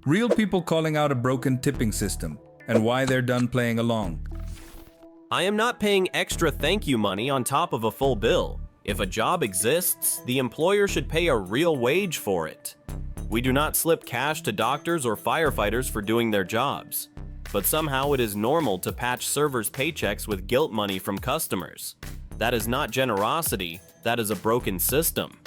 Real people calling out a broken tipping system and why they're done playing along. I am not paying extra thank you money on top of a full bill. If a job exists, the employer should pay a real wage for it. We do not slip cash to doctors or firefighters for doing their jobs. But somehow it is normal to patch servers' paychecks with guilt money from customers. That is not generosity, that is a broken system.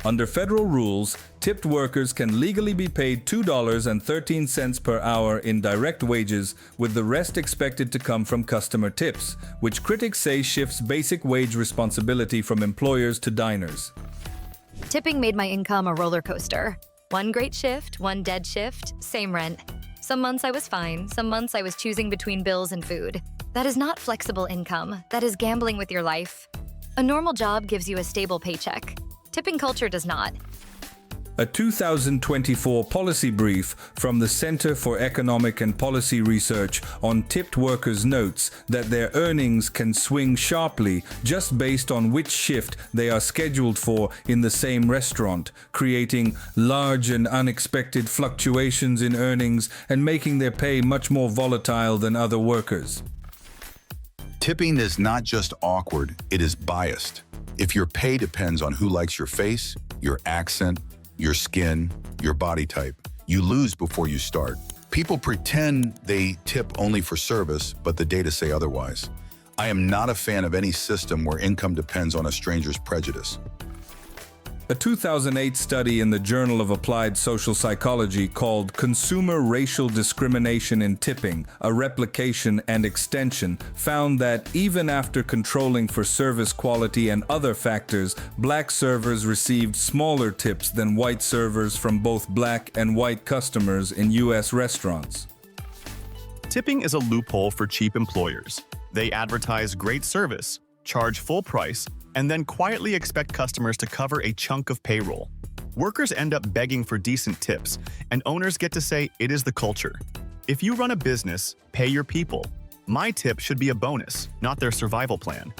Under federal rules, tipped workers can legally be paid $2.13 per hour in direct wages, with the rest expected to come from customer tips, which critics say shifts basic wage responsibility from employers to diners. Tipping made my income a roller coaster. One great shift, one dead shift, same rent. Some months I was fine, some months I was choosing between bills and food. That is not flexible income, that is gambling with your life. A normal job gives you a stable paycheck. Tipping culture does not. A 2024 policy brief from the Center for Economic and Policy Research on tipped workers notes that their earnings can swing sharply just based on which shift they are scheduled for in the same restaurant, creating large and unexpected fluctuations in earnings and making their pay much more volatile than other workers. Tipping is not just awkward, it is biased. If your pay depends on who likes your face, your accent, your skin, your body type, you lose before you start. People pretend they tip only for service, but the data say otherwise. I am not a fan of any system where income depends on a stranger's prejudice. A 2008 study in the Journal of Applied Social Psychology called Consumer Racial Discrimination in Tipping, a Replication and Extension found that even after controlling for service quality and other factors, black servers received smaller tips than white servers from both black and white customers in U.S. restaurants. Tipping is a loophole for cheap employers. They advertise great service, charge full price, and then quietly expect customers to cover a chunk of payroll. Workers end up begging for decent tips, and owners get to say it is the culture. If you run a business, pay your people. My tip should be a bonus, not their survival plan.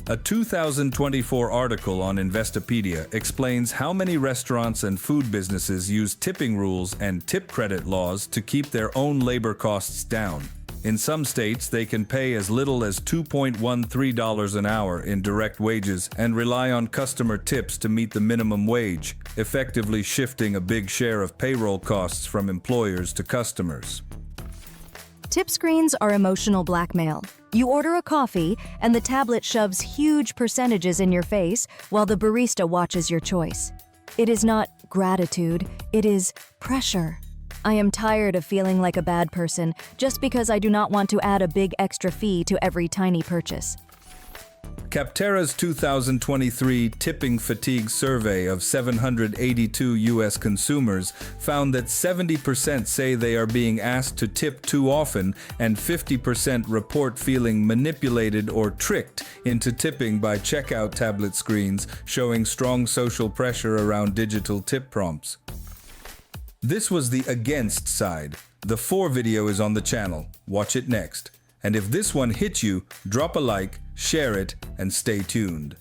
A 2024 article on Investopedia explains how many restaurants and food businesses use tipping rules and tip credit laws to keep their own labor costs down. In some states, they can pay as little as $2.13 an hour in direct wages and rely on customer tips to meet the minimum wage, effectively shifting a big share of payroll costs from employers to customers. Tip screens are emotional blackmail. You order a coffee, and the tablet shoves huge percentages in your face while the barista watches your choice. It is not gratitude, it is pressure. I am tired of feeling like a bad person just because I do not want to add a big extra fee to every tiny purchase. Capterra's 2023 Tipping Fatigue Survey of 782 U.S. consumers found that 70% say they are being asked to tip too often, and 50% report feeling manipulated or tricked into tipping by checkout tablet screens, showing strong social pressure around digital tip prompts. This was the against side. The for video is on the channel. Watch it next. And if this one hit you, drop a like, share it, and stay tuned.